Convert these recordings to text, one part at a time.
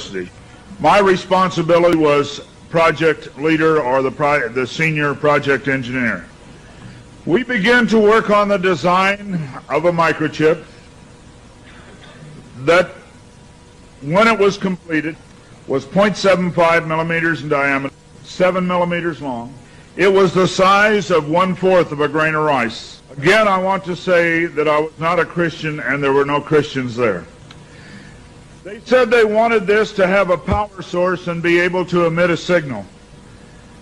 University. My responsibility was project leader, or the senior project engineer. We began to work on the design of a microchip that, when it was completed, was 0.75 millimeters in diameter, 7 millimeters long. It was the size of 1/4 of a grain of rice. Again, I want to say that I was not a Christian, and there were no Christians there. They said they wanted this to have a power source and be able to emit a signal.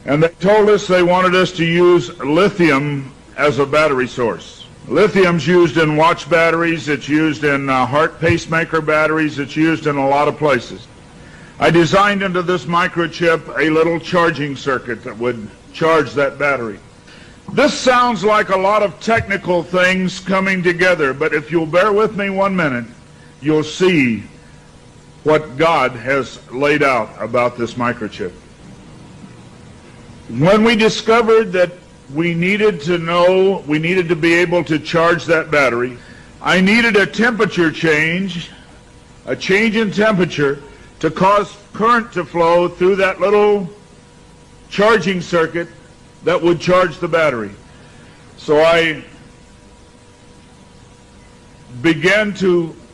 And they told us they wanted us to use lithium as a battery source. Lithium's used in watch batteries, it's used in heart pacemaker batteries, it's used in a lot of places. I designed into this microchip a little charging circuit that would charge that battery. This sounds like a lot of technical things coming together, but if you'll bear with me 1 minute, you'll see what God has laid out about this microchip. When we discovered that we needed to be able to charge that battery, I needed a temperature change, a change in temperature, to cause current to flow through that little charging circuit that would charge the battery. So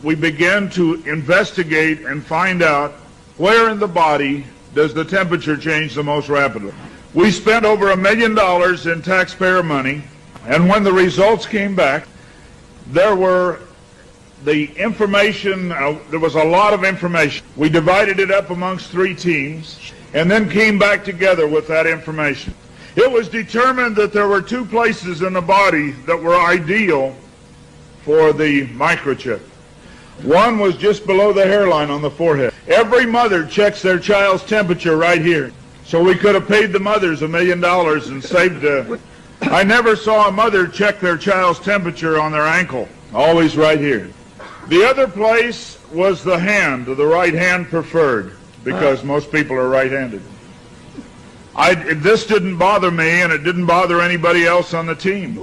we began to investigate and find out where in the body does the temperature change the most rapidly. We spent over $1 million in taxpayer money, and when the results came back, there was a lot of information. We divided it up amongst 3 teams and then came back together with that information. It was determined that there were 2 places in the body that were ideal for the microchip. One was just below the hairline on the forehead. Every mother checks their child's temperature right here. So we could have paid the mothers $1 million and saved I never saw a mother check their child's temperature on their ankle. Always right here. The other place was the hand, the right hand preferred, because most people are right-handed. This didn't bother me, and it didn't bother anybody else on the team.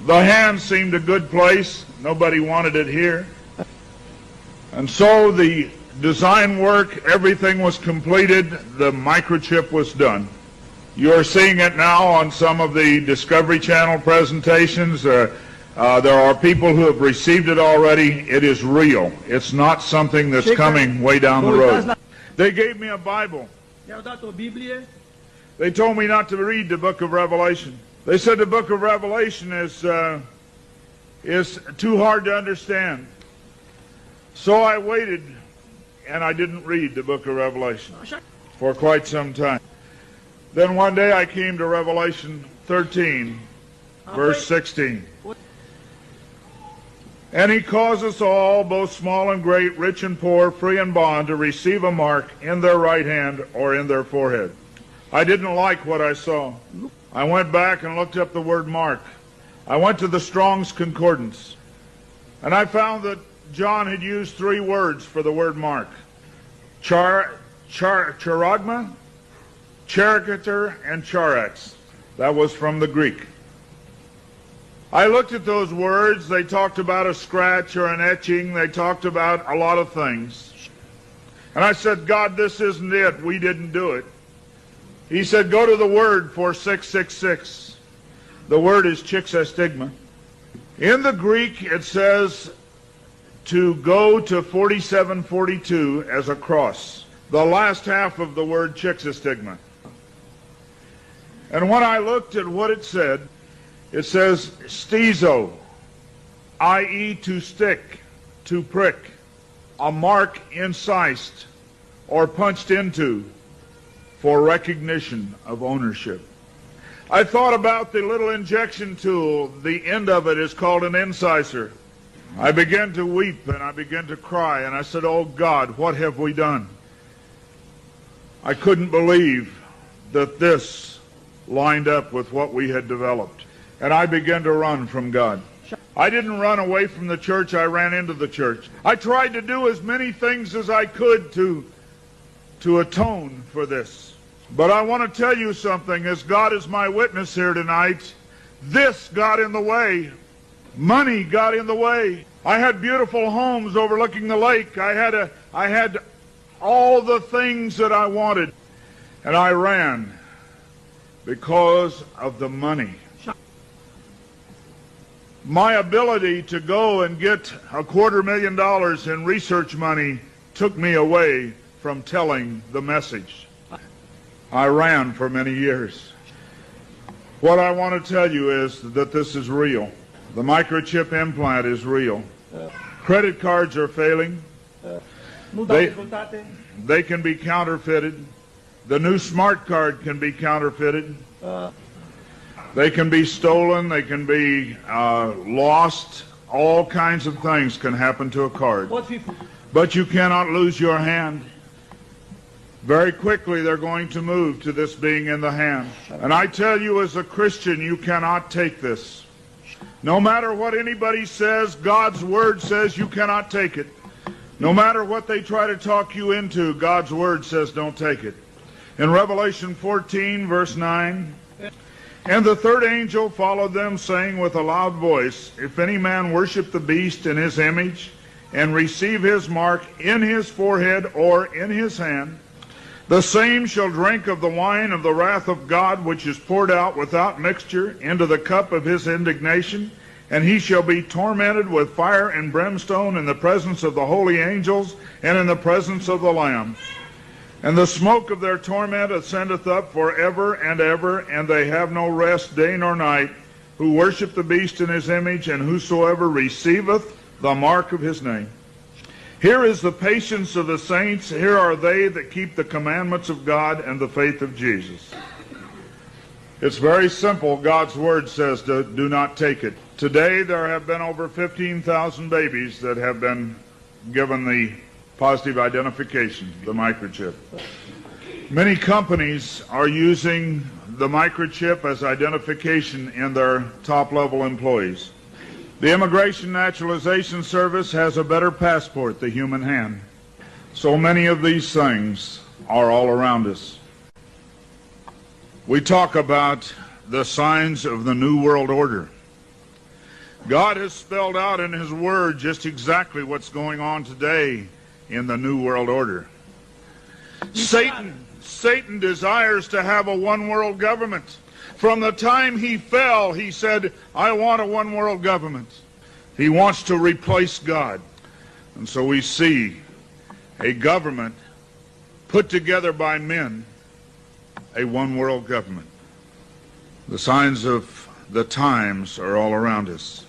The hand seemed a good place. Nobody wanted it here. And so the design work, everything was completed. The microchip was done. You're seeing it now on some of the Discovery Channel presentations. There are people who have received it already. It is real. It's not something that's coming way down the road. They gave me a Bible. They told me not to read the book of Revelation. They said the book of Revelation is too hard to understand. So I waited, and I didn't read the book of Revelation for quite some time. Then one day I came to Revelation 13, verse 16. And he caused us all, both small and great, rich and poor, free and bond, to receive a mark in their right hand or in their forehead. I didn't like what I saw. I went back and looked up the word mark. I went to the Strong's Concordance, and I found that John had used 3 words for the word mark. Charagma, charicature, and charax. That was from the Greek. I looked at those words. They talked about a scratch or an etching. They talked about a lot of things. And I said, God, this isn't it. We didn't do it. He said, go to the word for 666. The word is chixastigma. In the Greek, it says to go to 4742 as a cross. The last half of the word chixastigma. And when I looked at what it says stizo, i.e. to stick, to prick, a mark incised or punched into for recognition of ownership. I thought about the little injection tool. The end of it is called an incisor. I began to weep and I began to cry, and I said, oh God, what have we done? I couldn't believe that this lined up with what we had developed. And I began to run from God. I didn't run away from the church, I ran into the church. I tried to do as many things as I could to atone for this. But I want to tell you something, as God is my witness here tonight, this got in the way. Money got in the way. I had beautiful homes overlooking the lake. I had all the things that I wanted, and I ran because of the money. My ability to go and get $250,000 in research money took me away from telling the message. I ran for many years. What I want to tell you is that this is real. The microchip implant is real. Credit cards are failing. They can be counterfeited. The new smart card can be counterfeited. They can be stolen. They can be lost. All kinds of things can happen to a card. But you cannot lose your hand. Very quickly they're going to move to this being in the hand. And I tell you, as a Christian, you cannot take this. No matter what anybody says, God's Word says you cannot take it. No matter what they try to talk you into, God's Word says don't take it. In Revelation 14, verse 9, and the third angel followed them, saying with a loud voice, if any man worship the beast in his image, and receive his mark in his forehead or in his hand, the same shall drink of the wine of the wrath of God, which is poured out without mixture into the cup of his indignation, and he shall be tormented with fire and brimstone in the presence of the holy angels and in the presence of the Lamb. And the smoke of their torment ascendeth up forever and ever, and they have no rest day nor night, who worship the beast in his image, and whosoever receiveth the mark of his name. Here is the patience of the saints. Here are they that keep the commandments of God and the faith of Jesus. It's very simple. God's Word says do not take it. Today there have been over 15,000 babies that have been given the positive identification, the microchip. Many companies are using the microchip as identification in their top-level employees. The Immigration Naturalization Service has a better passport, the human hand. So many of these things are all around us. We talk about the signs of the New World Order. God has spelled out in His Word just exactly what's going on today in the New World Order. Satan desires to have a one-world government. From the time he fell, he said, I want a one-world government. He wants to replace God. And so we see a government put together by men, a one-world government. The signs of the times are all around us.